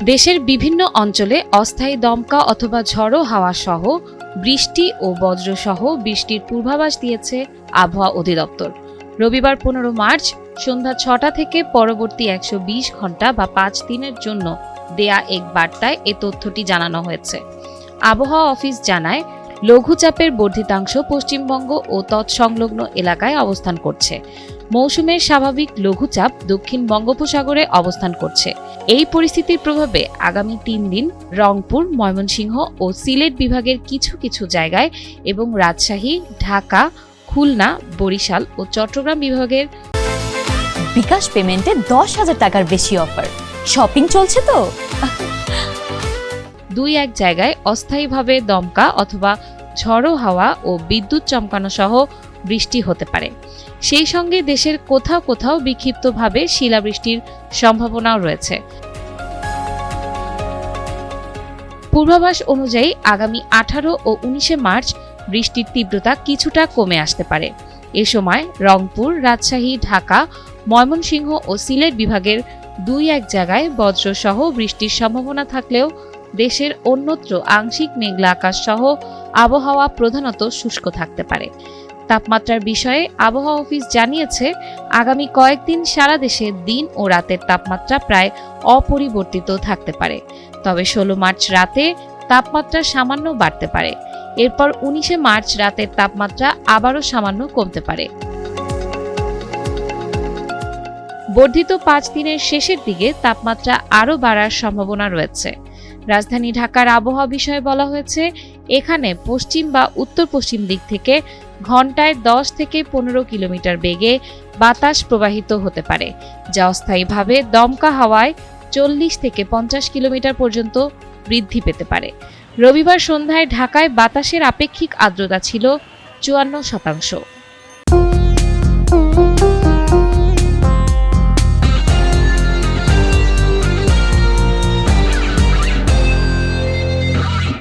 দেশের বিভিন্ন অঞ্চলে অস্থায়ী দমকা অথবা ঝড়ো হাওয়া সহ বৃষ্টি ও বজ্রসহ বৃষ্টির পূর্বাভাস দিয়েছে আবহাওয়া অধিদপ্তর। রবিবার 15 মার্চ সন্ধ্যা 6টা থেকে পরবর্তী 120 ঘন্টা বা 5 দিনের জন্য দেয়া এক বার্তায় এ তথ্যটি জানানো হয়েছে। আবহাওয়া অফিস জানায়, লঘুচাপের বর্ধিতাংশ পশ্চিমবঙ্গ ও তৎসংলগ্ন এলাকায় অবস্থান করছে। মৌসুমের স্বাভাবিক লঘুচাপ দক্ষিণ বঙ্গোপসাগরে অবস্থান করছে। এই পরিস্থিতির প্রভাবে আগামী 3 দিন রংপুর, ময়মনসিংহ ও সিলেট বিভাগের কিছু কিছু জায়গায় এবং রাজশাহী, ঢাকা, খুলনা, বরিশাল ও চট্টগ্রাম বিভাগের বিকাশ পেমেন্টে 10,000 টাকার বেশি অফার। শপিং চলছে তো। 2-1 জায়গায় অস্থায়ীভাবে দমকা অথবা ঝড়ো হাওয়া ও বিদ্যুৎ চমকানো সহ বৃষ্টি হতে পারে। সেই সঙ্গে দেশের কোথাও কোথাও বিক্ষিপ্তভাবে শিলাবৃষ্টির সম্ভাবনাও রয়েছে। পূর্বাভাস অনুযায়ী আগামী 18 ও 19 মার্চ বৃষ্টির তীব্রতা কিছুটা কমে আসতে পারে। এ সময় রংপুর, রাজশাহী, ঢাকা, ময়মনসিংহ ও সিলেট বিভাগের 2-1 জায়গায় বজ্রসহ বৃষ্টির সম্ভাবনা থাকলেও দেশের অন্যত্র আংশিক মেঘলা আকাশ সহ আবহাওয়া প্রধানত শুষ্ক থাকতে পারে। তাপমাত্রার বিষয়ে আবহাওয়া অফিস জানিয়েছে, আগামী কয়েকদিন সারা দেশে দিন ও রাতের তাপমাত্রা প্রায় অপরিবর্তিত থাকতে পারে। তবে 16 মার্চ রাতে তাপমাত্রা সামান্য বাড়তে পারে। এরপর 19 মার্চ রাতের তাপমাত্রা আবারও সামান্য কমতে পারে। বর্ধিত 5 দিনের শেষের দিকে তাপমাত্রা আরও বাড়ার সম্ভাবনা রয়েছে। রাজধানী ঢাকার আবহাওয়া বিষয়ে বলা হয়েছে, এখানে পশ্চিম বা উত্তর পশ্চিম দিক থেকে ঘন্টায় 10 থেকে 15 কিলোমিটার বেগে বাতাস প্রবাহিত হতে পারে, যা অস্থায়ীভাবে দমকা হাওয়ায় 40 থেকে 50 কিলোমিটার পর্যন্ত বৃদ্ধি পেতে পারে। রবিবার সন্ধ্যায় ঢাকায় বাতাসের আপেক্ষিক আর্দ্রতা ছিল 54%।